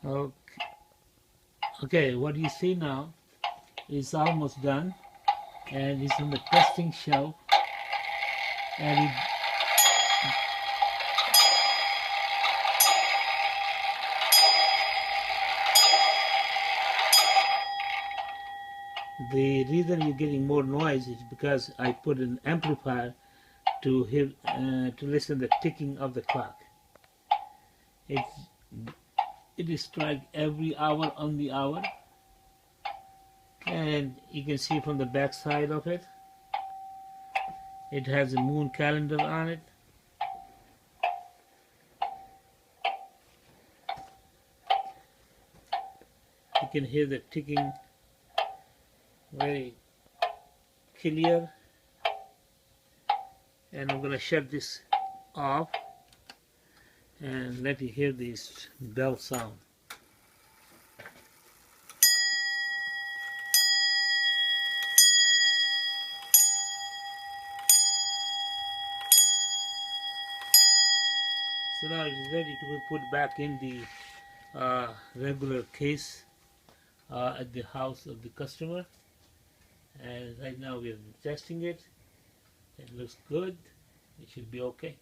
Okay, okay, what you see now is almost done, and it's on the testing shelf, and the reason you're getting more noise is because I put an amplifier to hear to listen the ticking of the clock. It it is strike every hour on the hour, and you can see from the back side of it, it has a moon calendar on it. You can hear the ticking very clear, and I'm gonna shut this off and let you hear this bell sound. So now it is ready to be put back in the regular case at the house of the customer, and right now we are testing it. It looks good. It should be okay.